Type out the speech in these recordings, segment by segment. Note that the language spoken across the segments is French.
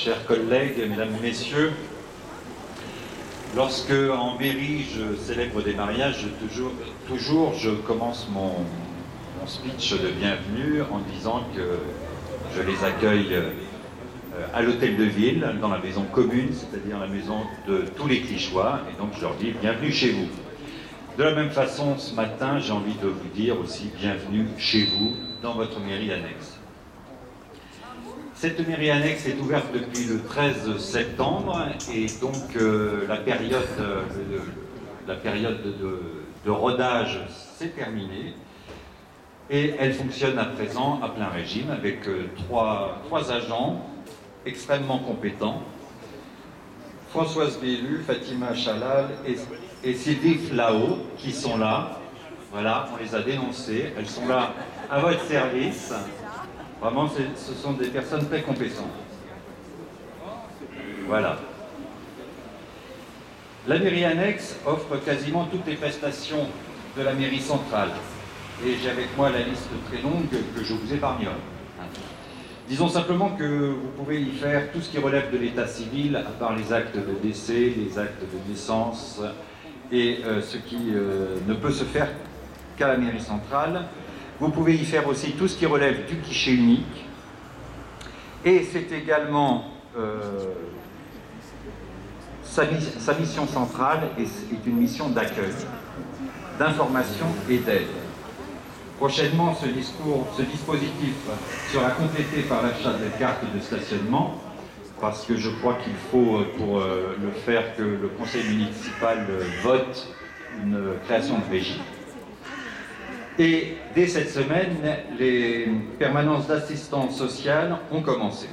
chers collègues, mesdames et messieurs, lorsque en mairie je célèbre des mariages, toujours je commence mon speech de bienvenue en disant que je les accueille à l'hôtel de ville, dans la maison commune, c'est-à-dire la maison de tous les Clichois, et donc je leur dis bienvenue chez vous. De la même façon, ce matin, j'ai envie de vous dire aussi bienvenue chez vous, dans votre mairie annexe. Cette mairie annexe est ouverte depuis le 13 septembre et donc la période de rodage s'est terminée et elle fonctionne à présent à plein régime avec trois agents extrêmement compétents, Françoise Bellu, Fatima Chalal et Sylvie Flao qui sont là. Voilà, on les a dénoncées, elles sont là à votre service. Vraiment, ce sont des personnes très compétentes. Voilà. La mairie annexe offre quasiment toutes les prestations de la mairie centrale. Et j'ai avec moi la liste très longue que je vous épargnerai. Disons simplement que vous pouvez y faire tout ce qui relève de l'état civil, à part les actes de décès, les actes de naissance, et ce qui ne peut se faire qu'à la mairie centrale. Vous pouvez y faire aussi tout ce qui relève du guichet unique. Et c'est également sa mission centrale est une mission d'accueil, d'information et d'aide. Prochainement, ce dispositif sera complété par l'achat de cartes de stationnement, parce que je crois qu'il faut, pour le faire, que le conseil municipal vote une création de régie. Et dès cette semaine, les permanences d'assistance sociale ont commencé.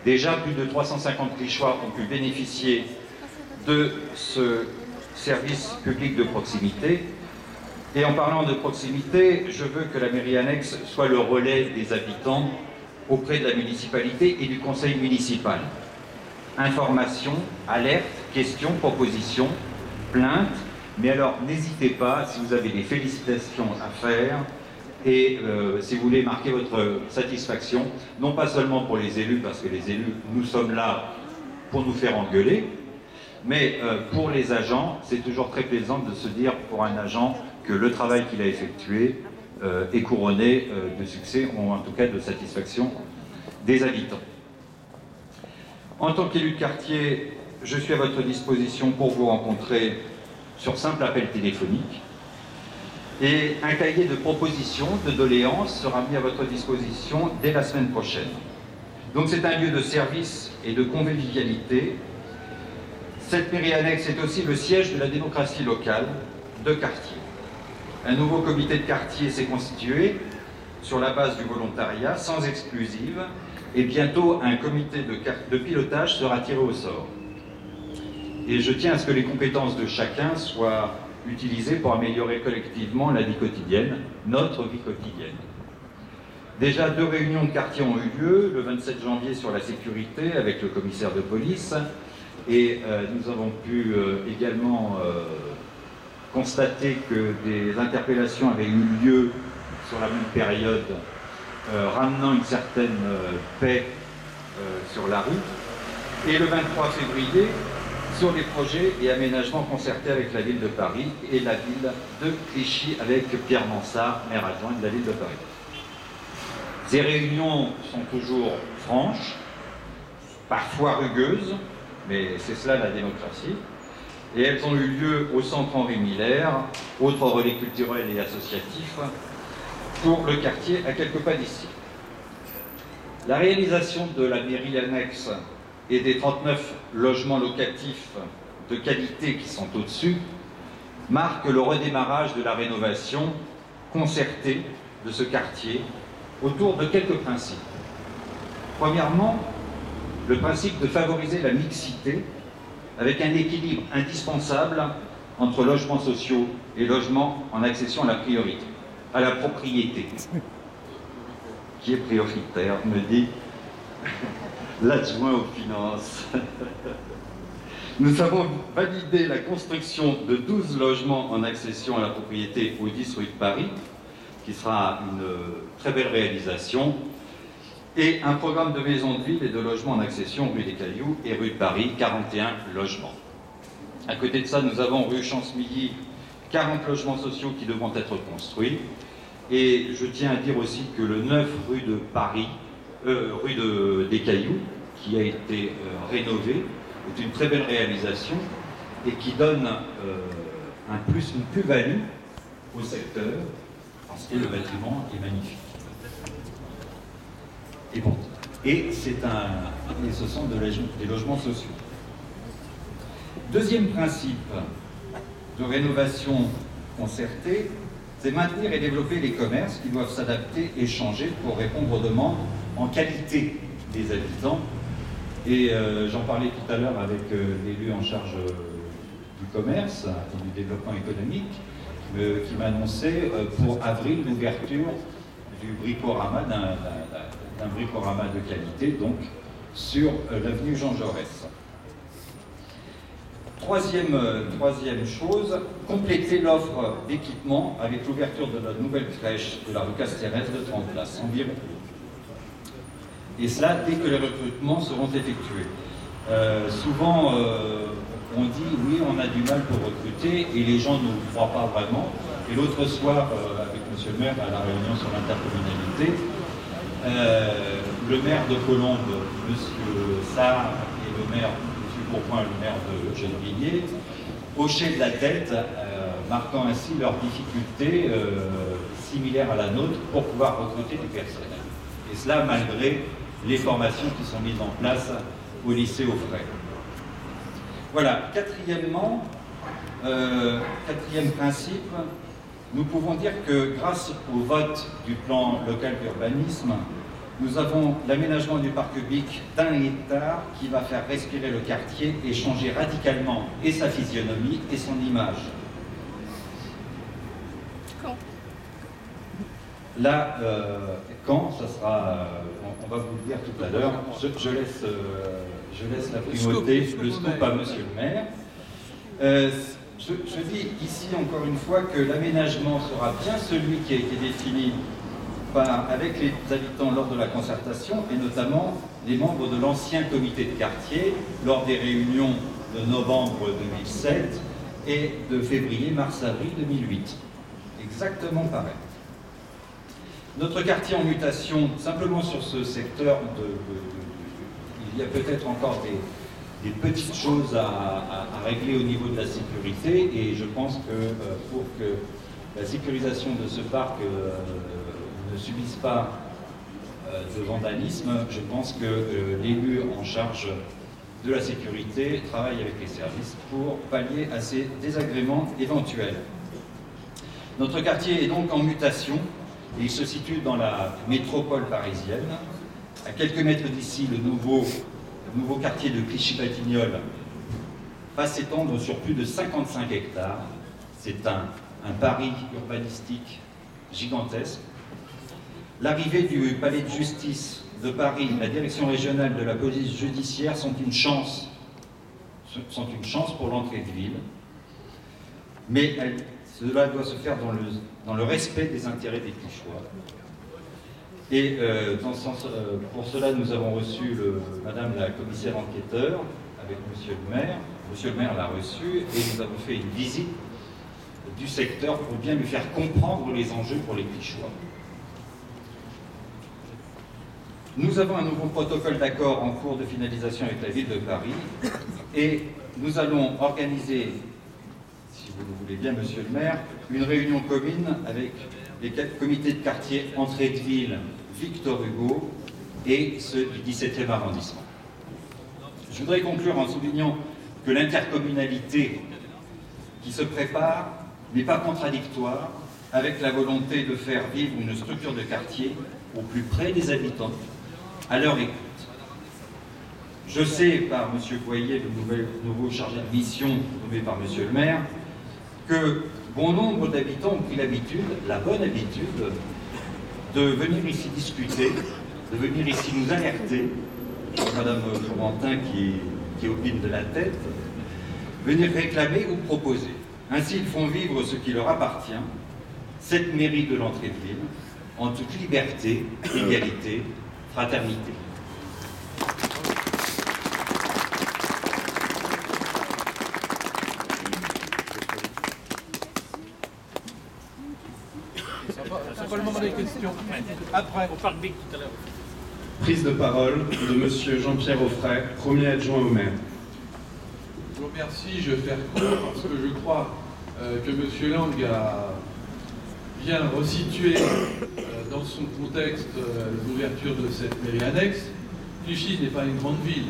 Déjà, plus de 350 Clichois ont pu bénéficier de ce service public de proximité. Et en parlant de proximité, je veux que la mairie annexe soit le relais des habitants auprès de la municipalité et du conseil municipal. Information, alerte, questions, propositions, plaintes. Mais alors, n'hésitez pas, si vous avez des félicitations à faire, et si vous voulez marquer votre satisfaction, non pas seulement pour les élus, parce que les élus, nous sommes là pour nous faire engueuler, mais pour les agents, c'est toujours très plaisant de se dire pour un agent que le travail qu'il a effectué est couronné de succès, ou en tout cas de satisfaction des habitants. En tant qu'élu de quartier, je suis à votre disposition pour vous rencontrer sur simple appel téléphonique. Et un cahier de propositions, de doléances sera mis à votre disposition dès la semaine prochaine. Donc c'est un lieu de service et de convivialité. Cette mairie annexe est aussi le siège de la démocratie locale de quartier. Un nouveau comité de quartier s'est constitué sur la base du volontariat, sans exclusive, et bientôt un comité de pilotage sera tiré au sort. Et je tiens à ce que les compétences de chacun soient utilisées pour améliorer collectivement la vie quotidienne, notre vie quotidienne. Déjà 2 réunions de quartier ont eu lieu, le 27 janvier sur la sécurité avec le commissaire de police, et nous avons pu également constater que des interpellations avaient eu lieu sur la même période, ramenant une certaine paix sur la route. Et le 23 février, sur les projets et aménagements concertés avec la ville de Paris et la ville de Clichy avec Pierre Mansart, maire adjoint de la ville de Paris. Ces réunions sont toujours franches, parfois rugueuses, mais c'est cela la démocratie, et elles ont eu lieu au centre Henri Miller, autre relais culturel et associatif, pour le quartier à quelques pas d'ici. La réalisation de la mairie annexe et des 39 logements locatifs de qualité qui sont au-dessus marque le redémarrage de la rénovation concertée de ce quartier autour de quelques principes. Premièrement, le principe de favoriser la mixité avec un équilibre indispensable entre logements sociaux et logements en accession à la propriété, qui est prioritaire, me dit l'adjoint aux finances. Nous avons validé la construction de 12 logements en accession à la propriété au 10 rue de Paris, qui sera une très belle réalisation. et un programme de maisons de ville et de logements en accession rue des Cailloux et rue de Paris, 41 logements. À côté de ça, nous avons rue Chantemilly, 40 logements sociaux qui devront être construits. Et je tiens à dire aussi que le 9 rue de Paris, des Cailloux, qui a été rénové, est une très belle réalisation et qui donne une plus-value au secteur, parce que le bâtiment est magnifique. Et bon, et ce sont des logements sociaux. Deuxième principe de rénovation concertée, c'est maintenir et développer les commerces qui doivent s'adapter et changer pour répondre aux demandes en qualité des habitants. Et j'en parlais tout à l'heure avec l'élu en charge du commerce et du développement économique, qui m'annonçait pour avril l'ouverture du bricorama, d'un bricorama de qualité, donc sur l'avenue Jean Jaurès. Troisième chose, compléter l'offre d'équipement avec l'ouverture de la nouvelle crèche de la rue Castérès de 30 places environ. Et cela dès que les recrutements seront effectués. Souvent, on dit oui, on a du mal pour recruter et les gens ne croient pas vraiment. Et l'autre soir, avec M. le maire, à la réunion sur l'intercommunalité, le maire de Colombes, M. Sarr, et le maire, M. Courpoint, le maire de Gennevilliers, hochaient de la tête, marquant ainsi leurs difficultés similaires à la nôtre pour pouvoir recruter du personnel. Et cela malgré les formations qui sont mises en place au lycée Offray. Voilà, quatrième principe, nous pouvons dire que grâce au vote du plan local d'urbanisme, nous avons l'aménagement du parc public d'1 hectare qui va faire respirer le quartier et changer radicalement et sa physionomie et son image. Quand? Là, quand, ça sera, on va vous le dire tout à l'heure, je laisse la primauté, le scoop à Monsieur le maire. Je dis ici encore une fois que l'aménagement sera bien celui qui a été défini avec les habitants lors de la concertation et notamment les membres de l'ancien comité de quartier lors des réunions de novembre 2007 et de février-mars-avril 2008. Exactement pareil. Notre quartier en mutation, simplement sur ce secteur, il y a peut-être encore des petites choses à régler au niveau de la sécurité et je pense que pour que la sécurisation de ce parc ne subisse pas de vandalisme, je pense que l'élu en charge de la sécurité travaille avec les services pour pallier à ces désagréments éventuels. Notre quartier est donc en mutation et il se situe dans la métropole parisienne. À quelques mètres d'ici, le nouveau quartier de Clichy-Batignolles va s'étendre sur plus de 55 hectares. C'est un pari urbanistique gigantesque. L'arrivée du palais de justice de Paris, la direction régionale de la police judiciaire sont une chance pour l'entrée de ville. Mais cela doit se faire dans le respect des intérêts des Clichy. Et pour cela, nous avons reçu Madame la commissaire enquêteur avec Monsieur le maire. Monsieur le maire l'a reçu et nous avons fait une visite du secteur pour bien lui faire comprendre les enjeux pour les Clichysois. Nous avons un nouveau protocole d'accord en cours de finalisation avec la ville de Paris et nous allons organiser, si vous le voulez bien, Monsieur le maire, une réunion commune avec les 4 comités de quartier entrée de ville Victor Hugo et ceux du 17e arrondissement. Je voudrais conclure en soulignant que l'intercommunalité qui se prépare n'est pas contradictoire avec la volonté de faire vivre une structure de quartier au plus près des habitants, à leur écoute. Je sais par M. Boyer, le nouveau chargé de mission nommé par M. le maire, que bon nombre d'habitants ont pris l'habitude, la bonne habitude, de venir ici discuter, de venir ici nous alerter, Madame Florentin qui opine de la tête, venir réclamer ou proposer. Ainsi, ils font vivre ce qui leur appartient, cette mairie de l'entrée de ville, en toute liberté, égalité, fraternité. C'est pas le moment des questions. Après, au Parc Bic tout à l'heure. Prise de parole de Monsieur Jean-Pierre Offray, premier adjoint au maire. Je vous remercie, je vais faire court parce que je crois que M. Lang a bien resitué dans son contexte l'ouverture de cette mairie annexe. Clichy n'est pas une grande ville,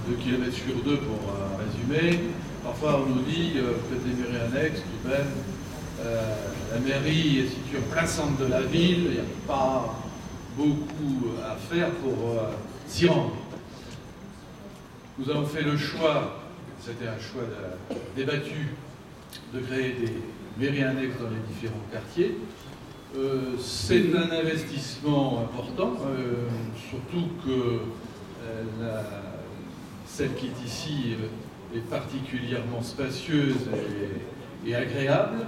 2 km sur 2 pour résumer. Parfois on nous dit, faites des mairies annexes, tout de même. La mairie est située en plein centre de la ville, il n'y a pas beaucoup à faire pour s'y rendre. Nous avons fait le choix, c'était un choix débattu, de créer des mairies annexes dans les différents quartiers. C'est un investissement important, surtout que celle qui est ici est particulièrement spacieuse et agréable.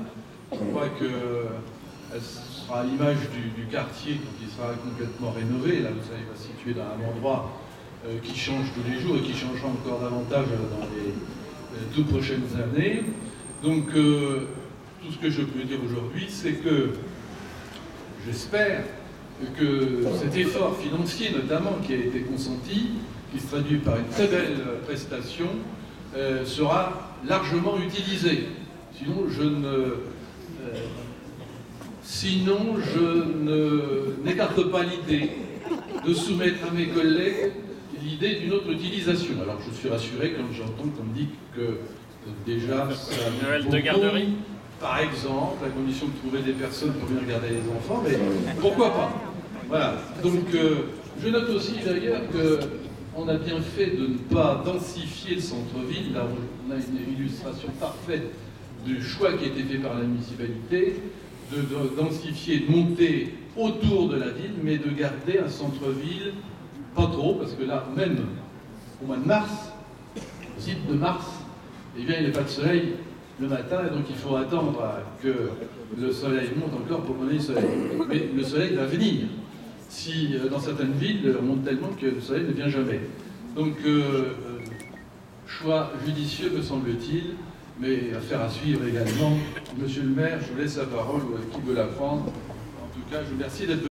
Je crois qu'elle sera à l'image du quartier qui sera complètement rénové. Là, vous savez, il va se situer dans un endroit qui change tous les jours et qui changera encore davantage dans les toutes prochaines années. Donc, tout ce que je peux dire aujourd'hui, c'est que j'espère que cet effort financier, notamment, qui a été consenti, qui se traduit par une très belle prestation, sera largement utilisé. Sinon, je n'écarte pas l'idée de soumettre à mes collègues l'idée d'une autre utilisation. Alors, je suis rassuré quand j'entends qu'on me dit que déjà, ça Noël de garderie. Par exemple, à condition de trouver des personnes pour venir garder les enfants, mais pourquoi pas? Voilà. Donc, je note aussi d'ailleurs qu'on a bien fait de ne pas densifier le centre-ville. Là, on a une illustration parfaite du choix qui a été fait par la municipalité, de densifier, de monter autour de la ville, mais de garder un centre-ville, pas trop, parce que là, même au mois de mars, au site de mars, eh bien, il n'y a pas de soleil le matin, et donc il faut attendre que le soleil monte encore pour qu'on ait le soleil. Mais le soleil va venir, si dans certaines villes, on monte tellement que le soleil ne vient jamais. Donc, choix judicieux, me semble-t-il, mais affaire à suivre également. Monsieur le maire, je vous laisse la parole, ou qui veut la prendre. En tout cas, je vous remercie d'être venu.